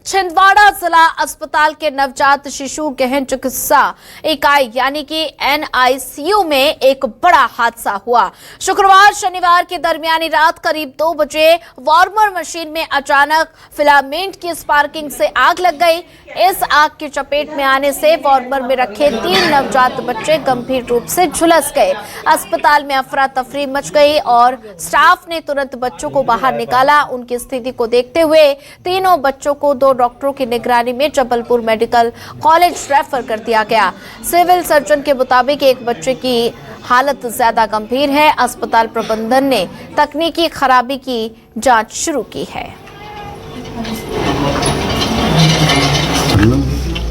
छिंदवाड़ा जिला अस्पताल के नवजात शिशु गहन चिकित्सा इकाई यानी कि NICU में एक बड़ा हादसा हुआ। शुक्रवार शनिवार की दरमियानी रात करीब 2 बजे वार्मर मशीन में अचानक फिलामेंट की स्पार्किंग से आग लग गई। इस आग की चपेट में आने से वार्मर में रखे 3 नवजात बच्चे गंभीर रूप से झुलस गए। अस्पताल में अफरा तफरी मच गई और स्टाफ ने तुरंत बच्चों को बाहर निकाला। उनकी स्थिति को देखते हुए तीनों बच्चों को 2 डॉक्टरों की निगरानी में जबलपुर मेडिकल कॉलेज रेफर कर दिया गया। सिविल सर्जन के मुताबिक एक बच्चे की हालत ज्यादा गंभीर है। अस्पताल प्रबंधन ने तकनीकी खराबी की जांच शुरू की है।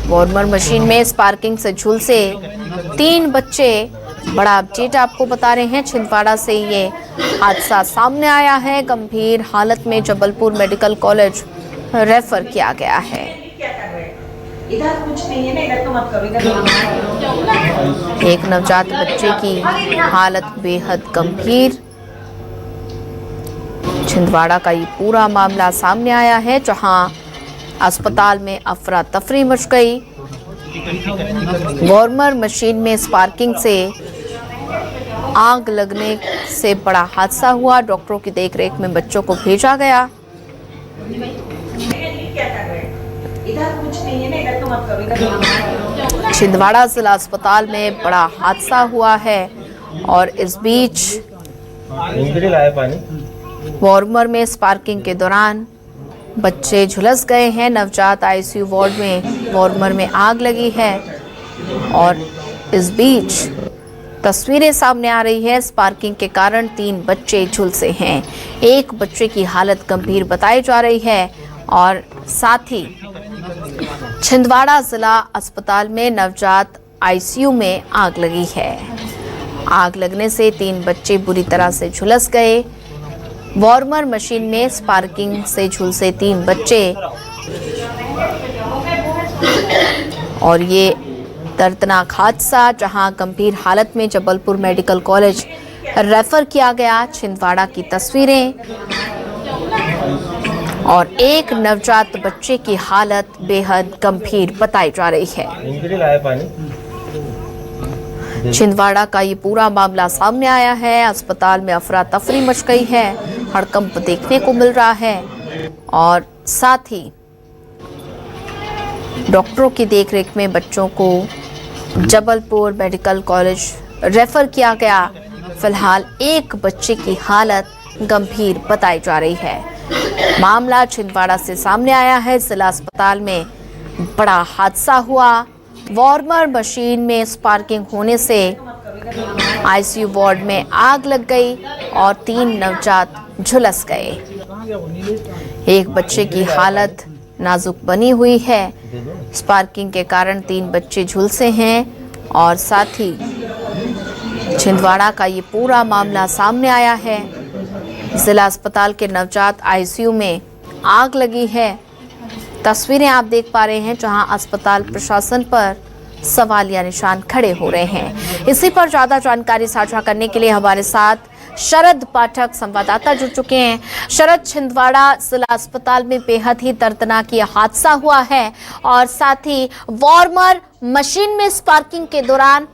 वार्मर मशीन में स्पार्किंग से झुलसे 3 बच्चे। बड़ा अपडेट आपको बता रहे हैं, छिंदवाड़ा से ये हादसा सामने आया है। गंभीर हालत में जबलपुर मेडिकल कॉलेज रेफर किया गया है। इधर कुछ नहीं है ना, इधर तो मत करो, इधर एक नवजात बच्चे की हालत बेहद गंभीर। छिंदवाड़ा का ये पूरा मामला सामने आया है, जहां अस्पताल में अफरा तफरी मच गई। वार्मर मशीन में स्पार्किंग से आग लगने से बड़ा हादसा हुआ। डॉक्टरों की देखरेख में बच्चों को भेजा गया। इधर कुछ नहीं है ना, इधर तो मत करो, इधर छिंदवाड़ा जिला अस्पताल में बड़ा हादसा हुआ है और इस बीच वार्मर में स्पार्किंग के दौरान बच्चे झुलस गए हैं। नवजात ICU वार्ड में वार्मर में आग लगी है और इस बीच तस्वीरें सामने आ रही है। स्पार्किंग के कारण 3 बच्चे झुलसे हैं। एक बच्चे की हालत गंभीर बताई जा रही है और साथ ही छिंदवाड़ा जिला अस्पताल में नवजात ICU में आग लगी है। आग लगने से 3 बच्चे बुरी तरह से झुलस गए। वार्मर मशीन में स्पार्किंग से झुलसे 3 बच्चे और ये दर्दनाक हादसा, जहां गंभीर हालत में जबलपुर मेडिकल कॉलेज रेफर किया गया। छिंदवाड़ा की तस्वीरें और एक नवजात बच्चे की हालत बेहद गंभीर बताई जा रही है। छिंदवाड़ा का ये पूरा मामला सामने आया है। अस्पताल में अफरा तफरी मच गई है, हड़कंप देखने को मिल रहा है और साथ ही डॉक्टरों की देखरेख में बच्चों को जबलपुर मेडिकल कॉलेज रेफर किया गया। फिलहाल एक बच्चे की हालत गंभीर बताई जा रही है। मामला छिंदवाड़ा से सामने आया है। जिला अस्पताल में बड़ा हादसा हुआ। वार्मर मशीन में स्पार्किंग होने से ICU वार्ड में आग लग गई और 3 नवजात झुलस गए। एक बच्चे की हालत नाजुक बनी हुई है। स्पार्किंग के कारण 3 बच्चे झुलसे हैं और साथ ही छिंदवाड़ा का ये पूरा मामला सामने आया है। जिला अस्पताल के नवजात ICU में आग लगी है। तस्वीरें आप देख पा रहे हैं, जहां अस्पताल प्रशासन पर सवालिया निशान खड़े हो रहे हैं। इसी पर ज्यादा जानकारी साझा करने के लिए हमारे साथ शरद पाठक संवाददाता जुड़ चुके हैं। शरद, छिंदवाड़ा जिला अस्पताल में बेहद ही दर्दनाक ये हादसा हुआ है और साथ ही वार्मर मशीन में स्पार्किंग के दौरान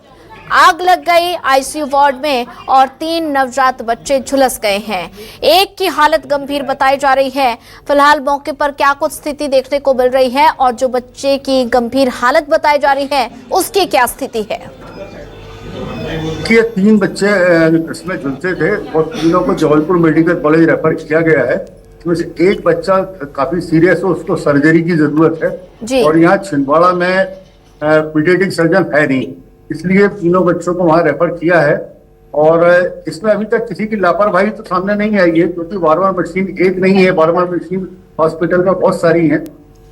आग लग गई ICU वार्ड में और 3 नवजात बच्चे झुलस गए हैं। एक की हालत गंभीर बताई जा रही है। फिलहाल मौके पर क्या कुछ स्थिति देखने को मिल रही है और जो बच्चे की गंभीर हालत बताई जा रही है उसकी क्या स्थिति है? कि 3 बच्चे इसमें झुलसे थे और तीनों को जबलपुर मेडिकल कॉलेज रेफर किया गया है। इसमें से एक बच्चा काफी सीरियस है, उसको सर्जरी की जरूरत है और यहाँ छिंदवाड़ा में पीडियाट्रिक सर्जन है नहीं, इसलिए तीनों बच्चों को वहां रेफर किया है। और इसमें अभी तक किसी की लापरवाही तो सामने नहीं आई है, क्योंकि वार्मर मशीन एक नहीं है, वार्मर मशीन हॉस्पिटल में बहुत सारी है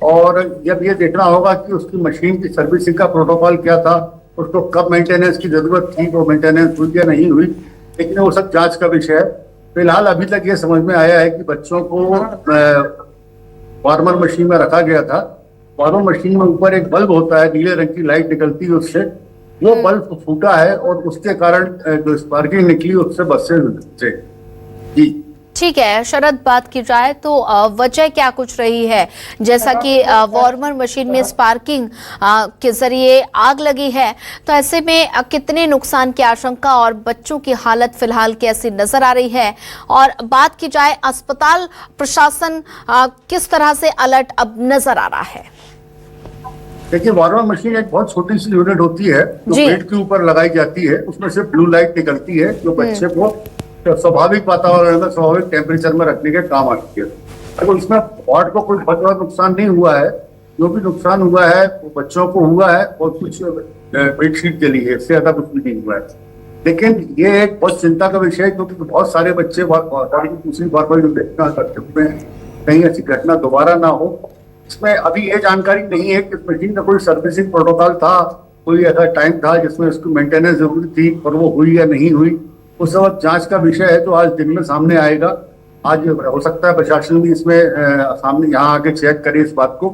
और जब ये देखना होगा कि उसकी मशीन की सर्विसिंग का प्रोटोकॉल क्या था, उसको कब मेंटेनेंस की जरूरत थी, वो मेंटेनेंस हुई या नहीं हुई, लेकिन वो सब जांच का विषय है। फिलहाल अभी तक ये समझ में आया है कि बच्चों को वार्मर मशीन में रखा गया था। वार्मर मशीन में ऊपर एक बल्ब होता है, नीले रंग की लाइट निकलती है उससे, वो बल्ब फूटा है और उसके कारण जो स्पार्किंग निकली उससे बच्चे जी। ठीक है शरद, बात की जाए तो वजह क्या कुछ रही है? जैसा कि वार्मर मशीन में स्पार्किंग के जरिए आग लगी है, तो ऐसे में कितने नुकसान की आशंका और बच्चों की हालत फिलहाल कैसी नजर आ रही है? और बात की जाए अस्पताल प्रशासन किस तरह से अलर्ट अब नजर आ रहा है? देखिए, वार्मर मशीन एक बहुत छोटी सी यूनिट होती है जो जी। पेट के ऊपर लगाई जाती है। उसमें से ब्लू लाइट निकलती है जो बच्चे को स्वाभाविक वातावरण में स्वाभाविक टेम्परेचर में रखने के काम आती है। अगर इसमें हार्ट को कोई बहुत बड़ा नुकसान नहीं हुआ है। जो भी नुकसान हुआ है वो बच्चों को हुआ है और कुछ बेडशीट के लिए, इससे ज्यादा कुछ भी नहीं हुआ है। लेकिन ये एक बहुत चिंता का विषय है क्योंकि बहुत सारे बच्चे दूसरी बार जो देखना करते हुए कहीं ऐसी घटना दोबारा ना हो। इसमें अभी ये जानकारी नहीं है कि मशीन का कोई सर्विसिंग प्रोटोकॉल था, कोई ऐसा टाइम था जिसमें उसकी मेंटेनेंस जरूरी थी और वो हुई या नहीं हुई। उस सब जांच का विषय है, तो आज दिन में सामने आएगा। आज हो सकता है प्रशासन भी इसमें सामने यहाँ आके चेक करे इस बात को,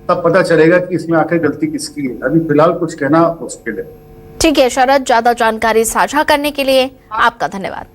तब पता चलेगा कि इसमें आखिर गलती किसकी है। अभी फिलहाल कुछ कहना मुश्किल है। ठीक है शरद, ज्यादा जानकारी साझा करने के लिए आपका धन्यवाद।